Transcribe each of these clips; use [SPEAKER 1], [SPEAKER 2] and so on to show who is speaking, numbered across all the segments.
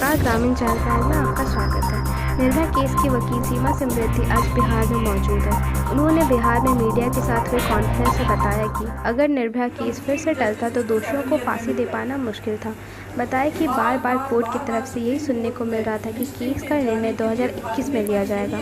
[SPEAKER 1] नमस्कार, ग्रामीण जानकारी में आपका स्वागत है। निर्भया केस की वकील सीमा समृद्धि आज बिहार में मौजूद है। उन्होंने बिहार में मीडिया के साथ हुए कॉन्फ्रेंस में बताया कि अगर निर्भया केस फिर से टलता तो दोषियों को फांसी दे पाना मुश्किल था। बताया कि बार बार कोर्ट की तरफ से यही सुनने को मिल रहा था कि केस का निर्णय 2021 में लिया जाएगा।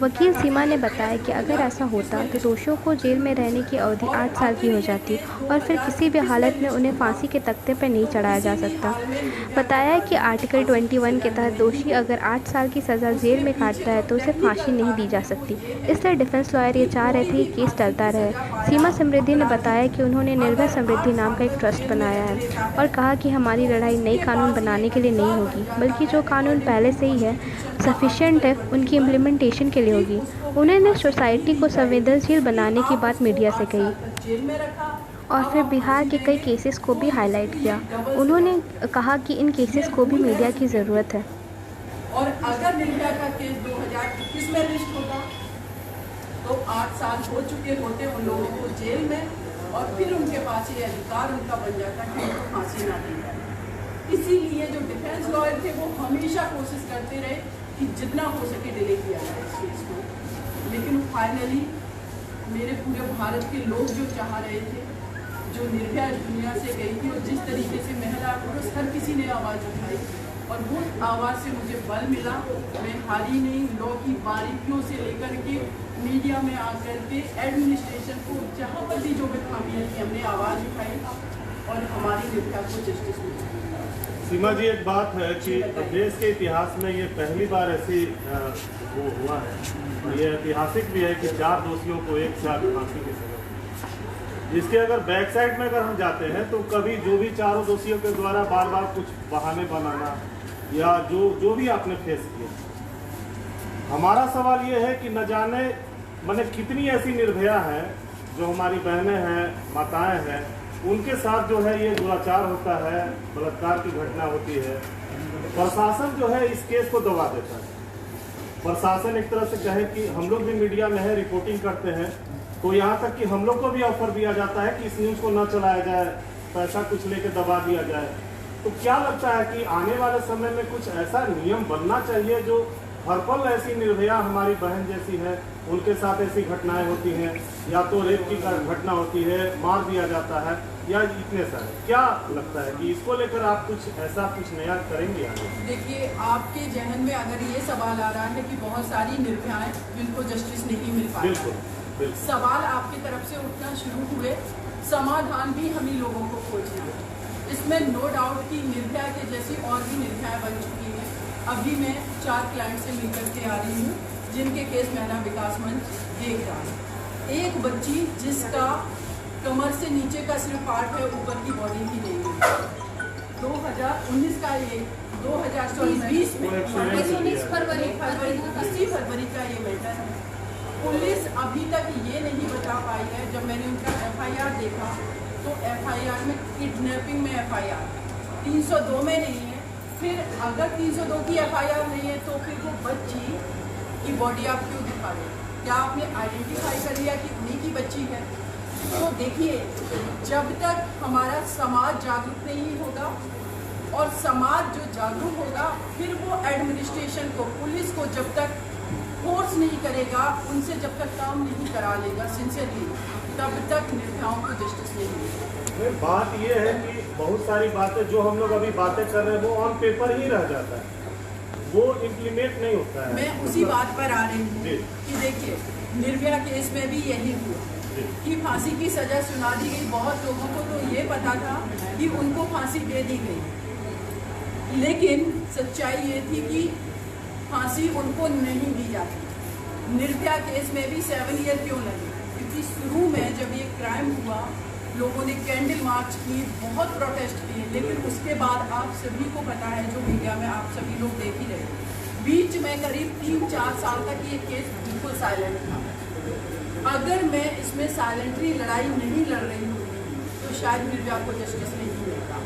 [SPEAKER 1] वकील सीमा ने बताया कि अगर ऐसा होता तो दोषियों को जेल में रहने की अवधि 8 साल की हो जाती और फिर किसी भी हालत में उन्हें फांसी के तख्ते पर नहीं चढ़ाया जा सकता। बताया कि आर्टिकल 21 के तहत दोषी अगर 8 साल की सज़ा जेल में काटता है तो उसे फांसी नहीं दी जा सकती। इसलिए डिफेंस लॉयर ये चाह रहे थे कि केस टलता रहे। सीमा समृद्धि ने बताया कि उन्होंने निर्भया समृद्धि नाम का एक ट्रस्ट बनाया है और कहा कि हमारी लड़ाई नई कानून बनाने के लिए नहीं होगी, बल्कि जो कानून पहले से ही है सफिशिएंट है उनकी इम्प्लीमेंटेशन के लिए होगी। उन्होंने सोसाइटी को संवेदनशील बनाने की बात मीडिया से कही और फिर बिहार के कई केसेस को भी हाईलाइट किया। उन्होंने कहा कि इन केसेस को भी मीडिया की ज़रूरत है।
[SPEAKER 2] और अगर निर्भया का केस 2021 में लिस्ट होता तो 8 साल हो चुके होते उन लोगों को जेल में, और फिर उनके पास ये अधिकार उनका बन जाता कि उनको फांसी ना दी जाए। इसीलिए जो डिफेंस लॉयर थे वो हमेशा कोशिश करते रहे कि जितना हो सके डिले किया जाए इस केस को, लेकिन फाइनली मेरे पूरे भारत के लोग जो चाह रहे थे, जो निर्भया दुनिया से गई थी और जिस तरीके से महिला पुरुष हर किसी ने आवाज़ उठाई और वो आवाज़ से मुझे बल मिला। मैं हारी नहीं, लॉ की बारीकियों से लेकर के मीडिया में आकर के एडमिनिस्ट्रेशन को जहाँ पर भी जो भी खामियाँ थी हमने आवाज़ उठाई और हमारी निर्भया को जस्टिस मिली।
[SPEAKER 3] सीमा जी, एक बात है कि देश के इतिहास में ये पहली बार ऐसी वो हुआ है, ये ऐतिहासिक भी है कि 4 दोषियों को एक साथ फांसी की सजा। इसके अगर बैक साइड में अगर हम जाते हैं तो कभी जो भी चारों दोषियों के द्वारा बार बार कुछ बहाने बनाना या जो भी आपने फेस किया, हमारा सवाल ये है कि न जाने मैंने कितनी ऐसी निर्भया है जो हमारी बहनें हैं, माताएं हैं, उनके साथ जो है ये दुराचार होता है, बलात्कार की घटना होती है। प्रशासन जो है इस केस को दबा देता है। प्रशासन एक तरह से कहे कि हम लोग भी मीडिया में है, रिपोर्टिंग करते हैं, तो यहाँ तक कि हम लोग को भी ऑफर दिया जाता है कि इस न्यूज़ को न चलाया जाए, पैसा कुछ लेके दबा दिया जाए। तो क्या लगता है कि आने वाले समय में कुछ ऐसा नियम बनना चाहिए जो हर पल ऐसी निर्भया हमारी बहन जैसी है उनके साथ ऐसी घटनाएं होती हैं, या तो रेप की घटना होती है, मार दिया जाता है, या इतने सारे, क्या लगता है कि इसको लेकर आप कुछ ऐसा कुछ नया करेंगे आगे?
[SPEAKER 2] देखिए, आपके जहन में अगर ये सवाल आ रहा है कि बहुत सारी निर्भयाएं जिनको जस्टिस नहीं मिल पा रहा है, सवाल आपकी तरफ से उठना शुरू हुए, समाधान भी हम ही लोगों को खोजना है। इसमें नो डाउट कि निर्भया के जैसी और भी निर्भयाएं बन चुकी हैं। अभी मैं 4 क्लाइंट से मिलकर के आ रही हूँ जिनके केस महिला विकास मंच देख रहा है। एक बच्ची जिसका कमर से नीचे का सिर्फ पार्ट है, ऊपर की बॉडी ही नहीं है। 2019 का ये 2020 में 19 फरवरी का ये मैटर है। पुलिस अभी तक ये नहीं बता पाई है। जब मैंने उनका FIR देखा तो FIR में किडनैपिंग में FIR 302 में नहीं है। फिर अगर 302 की FIR नहीं है तो फिर वो बच्ची की बॉडी आप क्यों दिखा रहे हैं? क्या आपने आइडेंटिफाई कर लिया कि उन्हीं की बच्ची है? तो देखिए, जब तक हमारा समाज जागरूक नहीं होगा, और समाज जो जागरूक होगा फिर वो एडमिनिस्ट्रेशन को, पुलिस को जब तक फोर्स नहीं करेगा, उनसे जब तक काम नहीं करा लेगा सिंसियरली, तब तक निर्भयाओं को जस्टिस नहीं मिलेगी।
[SPEAKER 3] बात ये है कि बहुत सारी बातें जो हम लोग अभी बातें कर रहे हैं वो ऑन पेपर ही रह जाता है, वो इम्प्लीमेंट नहीं होता है।
[SPEAKER 2] मैं उसी बात पर आ रही हूँ कि देखिए, निर्भया केस में भी यही हुआ कि फांसी की सजा सुना दी गई। बहुत लोगों को तो ये पता था कि उनको फांसी दे दी गई, लेकिन सच्चाई ये थी कि फांसी उनको नहीं दी जाती। निर्भया केस में भी 7 ईयर क्यों लगे? क्योंकि शुरू में जब ये क्राइम हुआ, लोगों ने कैंडल मार्च की, बहुत प्रोटेस्ट किए, लेकिन उसके बाद आप सभी को पता है, जो मीडिया में आप सभी लोग देख ही रहे, बीच में करीब 3-4 साल तक ये केस बिल्कुल साइलेंट था। अगर मैं इसमें साइलेंटली लड़ाई नहीं लड़ रही होती तो शायद निर्भया को जस्टिस नहीं मिलता।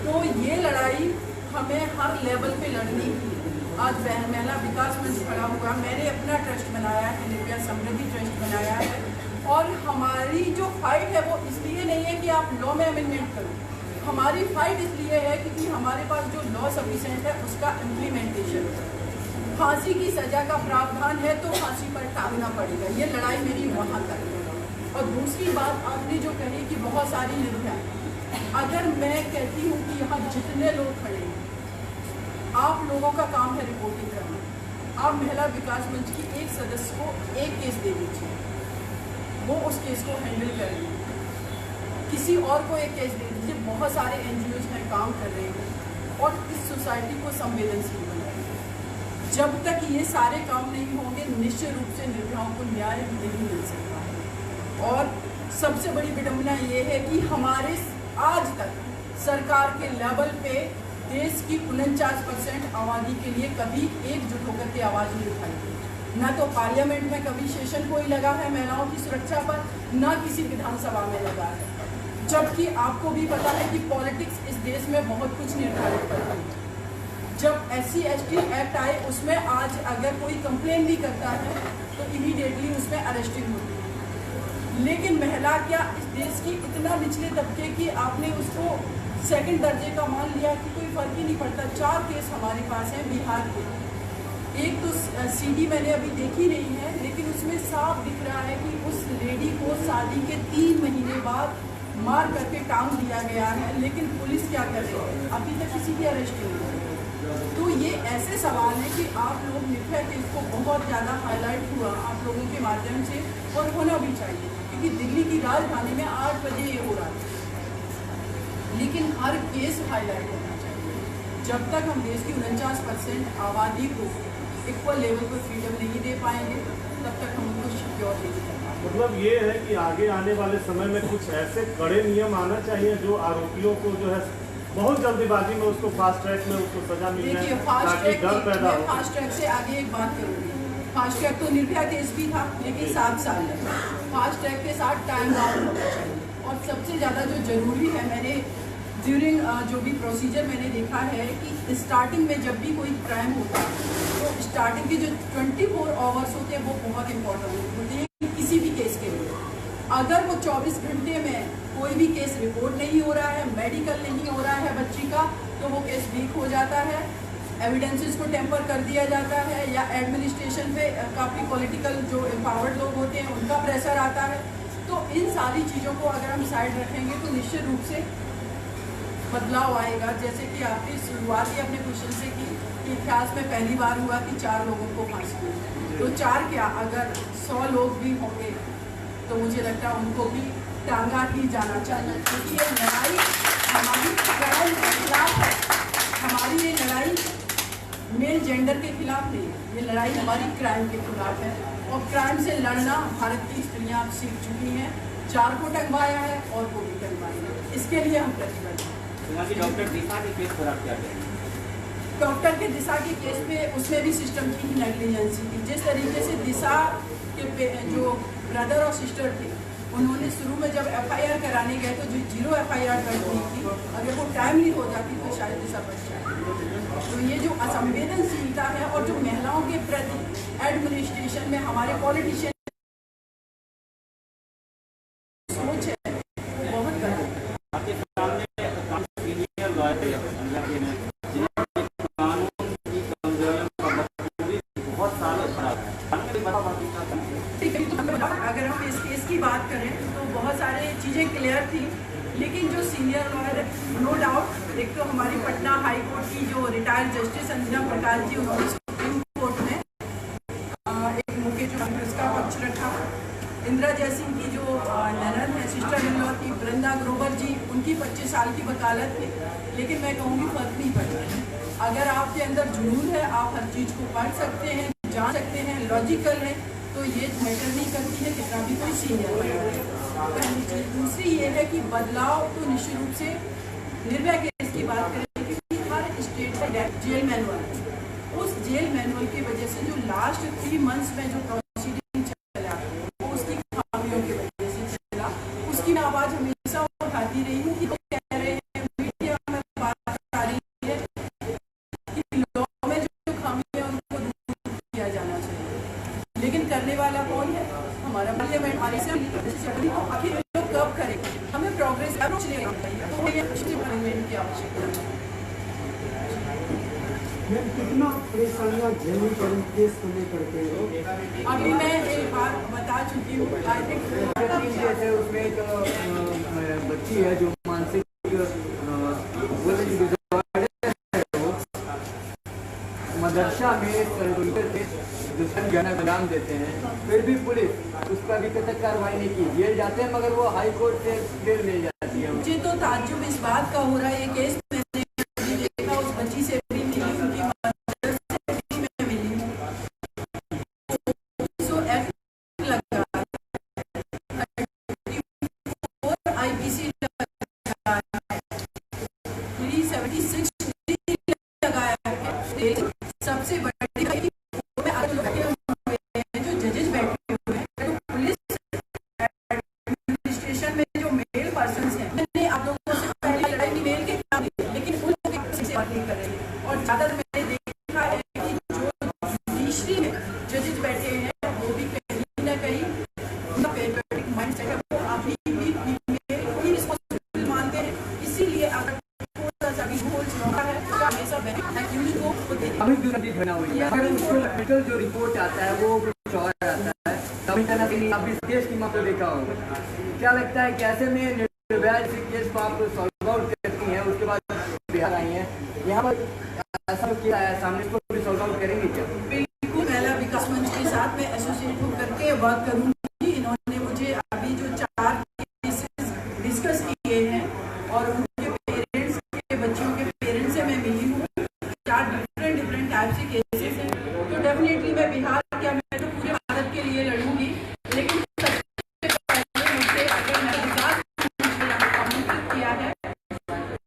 [SPEAKER 2] तो ये लड़ाई हमें हर लेवल पे लड़नी थी। आज महिला विकास मंच खड़ा हुआ, मैंने अपना ट्रस्ट बनाया है, निर्भया समृद्धि ट्रस्ट बनाया है, और हमारी जो फाइट है वो इसलिए नहीं है कि आप लॉ में अमेंडमेंट करो, हमारी फाइट इसलिए है क्योंकि हमारे पास जो लॉ सफिशिएंट है उसका इम्प्लीमेंटेशन है। फांसी की सजा का प्रावधान है तो फांसी पर टांगना पड़ेगा, ये लड़ाई मेरी वहाँ तक है। और दूसरी बात आपने जो कही कि बहुत सारी निर्भया, अगर मैं कहती हूँ कि यहाँ जितने लोग खड़े हैं, आप लोगों का काम है रिपोर्टिंग करना। आप महिला विकास मंच की एक सदस्य को एक केस दे दीजिए, वो उस केस को हैंडल करेंगे। किसी और को एक केस दे दीजिए, बहुत सारे NGOs हैं काम कर रहे हैं और इस सोसाइटी को संवेदनशील बनाएंगे। जब तक ये सारे काम नहीं होंगे निश्चित रूप से निर्भयाओं को न्याय नहीं मिल सकता है। और सबसे बड़ी विडंबना ये है कि हमारे आज तक सरकार के लेवल पे देश की 49% आबादी के लिए कभी एकजुट होकर के आवाज़ नहीं उठाई गई। न तो पार्लियामेंट में कभी सेशन कोई लगा है महिलाओं की सुरक्षा पर, न किसी विधानसभा में लगा है। जबकि आपको भी पता है कि पॉलिटिक्स इस देश में बहुत कुछ निर्धारित करती है। जब SC/ST एक्ट आए उसमें आज अगर कोई कंप्लेन भी करता है तो इमीडिएटली उसमें अरेस्टिंग होती है। लेकिन महिला क्या इस देश की इतना निचले तबके की आपने उसको सेकंड दर्जे का मान लिया कि कोई फर्क ही नहीं पड़ता। 4 केस हमारे पास हैं बिहार के। एक तो CD मैंने अभी देखी नहीं है, लेकिन उसमें साफ दिख रहा है कि उस लेडी को शादी के 3 महीने बाद मार करके टांग दिया गया है। लेकिन पुलिस क्या कर रही है, अभी तक किसी की अरेस्ट नहीं हुई। तो ये ऐसे सवाल है कि आप लोग निर्भया केस को बहुत ज़्यादा हाईलाइट हुआ आप लोगों के माध्यम से, और होना भी चाहिए क्योंकि दिल्ली की राजधानी में 8 बजे ये हो रहा है। लेकिन हर केस हाईलाइट होना चाहिए। जब तक हम देश की 49% आबादी को इक्वल लेवल पर फ्रीडम नहीं दे पाएंगे तब तक हम उनको सिक्योर नहीं कर पाएंगे।
[SPEAKER 3] मतलब ये है कि आगे आने वाले समय में कुछ ऐसे कड़े नियम आना चाहिए जो आरोपियों को जो है बहुत जल्दीबाजी में उसको फास्ट ट्रैक में उसको सजा मिल जाए,
[SPEAKER 2] देखिए फास्ट
[SPEAKER 3] ताकि डर पैदा हो।
[SPEAKER 2] फास्ट ट्रैक से आगे एक बात करूँगी। फास्ट ट्रैक तो निर्भया केस भी था, लेकिन 7 साल है। फास्ट ट्रैक के साथ टाइम बाउंड होना चाहिए। और सबसे ज़्यादा जो जरूरी है, मैंने ड्यूरिंग जो भी प्रोसीजर मैंने देखा है कि स्टार्टिंग में जब भी कोई क्राइम होता है तो स्टार्टिंग के जो 24 आवर्स होते हैं वो बहुत इंपॉर्टेंट होते हैं किसी भी केस के लिए। अगर वो 24 घंटे में कोई भी केस रिपोर्ट नहीं हो रहा है, मेडिकल नहीं हो रहा है बच्ची का, तो वो केस वीक हो जाता है, एविडेंसेस को टेम्पर कर दिया जाता है, या एडमिनिस्ट्रेशन पे काफ़ी पॉलिटिकल जो एम्पावर्ड लोग होते हैं उनका प्रेशर आता है। तो इन सारी चीज़ों को अगर हम साइड रखेंगे तो निश्चित रूप से बदलाव आएगा। जैसे कि आपने शुरुआत ही अपने क्वेश्चन से की कि इतिहास में पहली बार हुआ कि 4 लोगों को फांसी हुई। तो 4 क्या, अगर 100 लोग भी होंगे तो मुझे लगता है उनको भी टांगा ही जाना चाहिए, क्योंकि ये लड़ाई हमारी क्राइम के खिलाफ है। हमारी ये लड़ाई मेल जेंडर के खिलाफ नहीं है, ये लड़ाई हमारी क्राइम के खिलाफ है। और क्राइम से लड़ना भारत की स्त्रियाँ सीख चुकी हैं। 4 को टंगवाया है और वो भी टंगवाएंगे, इसके लिए हम प्रतिबद्ध हैं।
[SPEAKER 4] डॉक्टर दिशा के केस पर आप क्या करेंगे?
[SPEAKER 2] डॉक्टर के दिशा के केस पे उसमें भी सिस्टम की नेग्लिजेंसी थी। जिस तरीके से दिशा के जो ब्रदर और सिस्टर थे, उन्होंने शुरू में जब FIR कराने गए तो जो 0 FIR दर्ज हुई थी, अगर वो टाइमली हो जाती तो शायद दिशा बच जाती। तो ये जो असंवेदनशीलता है और जो महिलाओं के प्रति एडमिनिस्ट्रेशन में हमारे पॉलिटिशियन सोच है बहुत गलत है। अगर हम इस केस की बात करें तो बहुत सारे चीज़ें क्लियर थी, लेकिन जो सीनियर लॉयर नो डाउट, एक तो हमारी पटना हाई कोर्ट की जो रिटायर्ड जस्टिस अंजना प्रकाश जी, उन्होंने सुप्रीम कोर्ट में एक मुकेश का पक्ष रखा। इंदिरा जयसिंह की जो ननद है, सिस्टर इन लॉ थी वृंदा ग्रोवर जी, उनकी 25 साल की वकालत थी। लेकिन मैं कहूँगी फर्क नहीं पड़ता। अगर आपके अंदर जुनून है, आप हर चीज़ को पढ़ सकते हैं, जान सकते हैं, लॉजिकल है, तो ये मैटर नहीं करती है कितना भी कोई सीनियर है। पहली चीज़। दूसरी ये है कि बदलाव तो निश्चित रूप से निर्भया केस की बात करें, क्योंकि हर स्टेट का जेल मैनुअल है। उस जेल मैनुअल की वजह से जो लास्ट 3 मंथ्स में जो प्रोसीडिंग चला वो उसकी खामियों की वजह से चला। उसकी मैं आवाज़ हमेशा उठाती रही हूँ कि कह रहे हैं, मीडिया में बात आ रही है कि लॉ में जो खामियां हैं उनको दूर किया जाना चाहिए, लेकिन करने वाला कौन है? हमारा पार्लियामेंट। हमारी आखिर लोग कब करेंगे? हमें प्रोग्रेस अप्रोच लेना चाहिए। तो ये की आवश्यकता है।
[SPEAKER 5] मैम कितना परेशानियाँ झेलनी पड़ी केस को लेकर के?
[SPEAKER 2] अभी मैं एक बात बता चुकी हूँ। आई थिंक
[SPEAKER 6] जैसे उसमें एक बच्ची है जो मानसिक मदरसा में जो बयान देते हैं, फिर भी पुलिस उस पर अभी तक कार्रवाई नहीं की। जेल जाते हैं मगर वो हाई कोर्ट से जेल मिल जाती है।
[SPEAKER 2] मुझे तो ताज्जुब इस बात का हो रहा है, ये केस मैंने अभी देखा, उस बच्ची से भी मिली, उनकी मदर से भी मैं मिली हूँ। सो एक्ट लगा, IPC लगा, 376 लगाया है। सबसे बड़ी जो जजेस बैठे हुए हैं, तो पुलिस एडमिनिस्ट्रेशन में जो मेल पर्सन हैं, मैंने आप लोगों से पहले लड़ाई मेल के खिलाफ की, लेकिन उन लोगों से बात नहीं कर रही है। और ज़्यादा मैंने देखा है कि जो जुडिशरी में जजेस बैठे हैं वो भी कहीं ना कहीं उनका पेट्रियोटिक माइंडसेट है, वो अभी भी फीमेल को ही रिस्पॉन्सिबल मानते हैं। इसीलिए अगर थोड़ा सा भी होल होता है तो हमेशा एक्यूज को देते हैं।
[SPEAKER 6] अभी दूसरी घटना हुई है, अगर उसको मेडिकल जो रिपोर्ट आता है वो कुछ और आता है, तभी तरह की आप इस केस की मामले देखा होगा। क्या लगता है कैसे में निर्भया इस केस को आप सॉल्व आउट करती हैं, उसके बाद बिहार आई हैं यहाँ पर ऐसा किया है सामने, इसको भी सॉल्व आउट करेंगे क्या?
[SPEAKER 2] बिल्कुल, महिला विकास मंच के साथ मैं एसोसिएट होकर के बात करूंगी। इन्होंने मुझे अभी जो 4 केसेस डिस्कस किए हैं और उनके पेरेंट्स के बच्चों के पेरेंट्स से मैं मिली हूँ। 4 डिफरेंट टाइप से केसेस हैं। तो डेफिनेटली मैं बिहार क्या, मैं तो पूरे भारत के लिए लड़ूंगी, लेकिन सबसे पहले मुझे अगर मैं विकास आमंत्रित किया है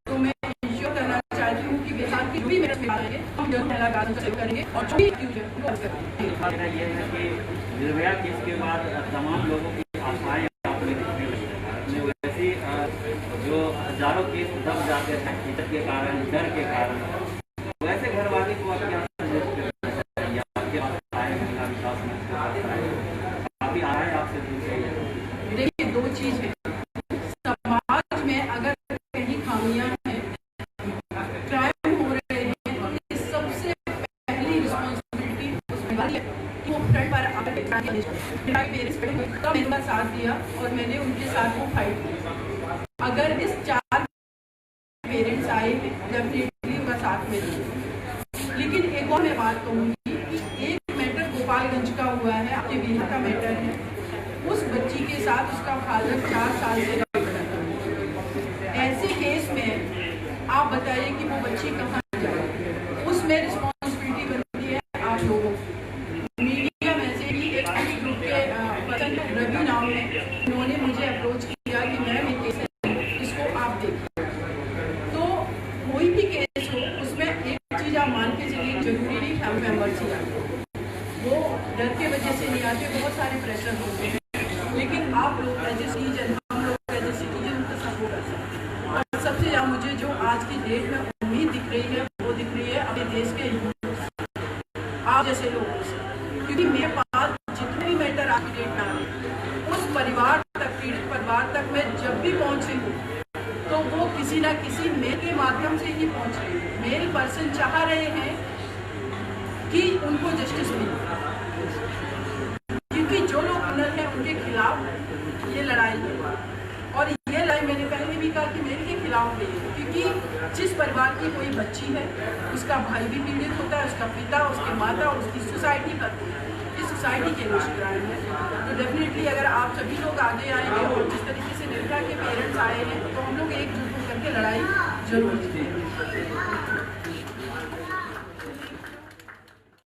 [SPEAKER 2] तो मैं इंश्योर करना चाहती हूँ कि बिहार की जो भी मेरे है हम जो महिला कानून से करेंगे और जो भी फ्यूचर को करेंगे।
[SPEAKER 4] कहना यह है कि निर्भया केस के बाद तमाम लोगों की आशाएं आपने दिखने लगी हैं। भारत में वैसे जो हजारों केस दब जाते हैं इज्जत के कारण, डर के कारण, वैसे घरवाली को आप क्या सजेस्ट करना चाहिए? आपके पास आए महिला विकास मंच काफी आ रहा है आपसे पूछ रही है।
[SPEAKER 2] देखिए, 2 चीज है समाज में, अगर कहीं खामियां हैं, क्राइम हो रहे हैं, तो ये सबसे पहली रिस्पॉन्सिबिलिटी उसमें है कि वो फ्रंट पर आकर मेरे उनका साथ दिया और मैंने उनके साथ वो फाइट की। अगर इस 4 पेरेंट्स आए डेफिनेटली उनका साथ में दिया। लेकिन एक और मैं बात कहूँगी, एक मैटर गोपालगंज का हुआ है, आपके बिहार का मैटर है। उस बच्ची के साथ उसका फादर 4 साल से रह रहा है। ऐसे केस में आप बताइए कि वो बच्ची कहाँ जाए? उसमें रिस्पॉन्सिबिलिटी बनती है आप लोगों को। मीडिया में से भी एक ग्रुप के पर्सन रवि नाम है, उन्होंने मुझे अप्रोच किया कि मैम ये केस है, इसको आप देखिए। तो कोई भी केस हो उसमें एक चीज़ आप मान के चलिए, जरूरी नहीं फैमिली मेम्बर्स ही आते, वो डर के वजह से नहीं आते, बहुत सारे प्रेशर होते हैं, लेकिन आप लोग एज ए सिटीजन, हम लोग एज ए सिटीजन उनको सपोर्ट कर सकते हैं। और सबसे ज़्यादा मुझे जो आज की डेट में उम्मीद दिख रही है वो दिख रही है अपने देश के आप जैसे लोगों से, क्योंकि मेरे पास जितने भी मैटर आज की डेट में आ रहे हैं, उस परिवार तक, पीड़ित परिवार तक मैं जब भी पहुँची हूँ तो वो किसी ना किसी मेल के माध्यम से ही पहुँच रही है। मेल पर्सन चाह रहे हैं कि उनको जस्टिस मिले, क्योंकि जो लोग क्रिमिनल हैं उनके खिलाफ ये लड़ाई है। और ये लड़ाई मैंने पहले भी कहा कि मेल के खिलाफ नहीं है, क्योंकि जिस परिवार की कोई बच्ची है, उसका भाई भी पीड़ित होता है, उसका पिता, उसकी माता, उसकी सोसाइटी पर, इस सोसाइटी के लिए क्राइम है। तो डेफिनेटली अगर आप सभी लोग आगे आएंगे और जिस तरीके से निर्भया के पेरेंट्स आए हैं, तो हम लोग एकजुट होकर के लड़ाई जरूर जीतेंगे।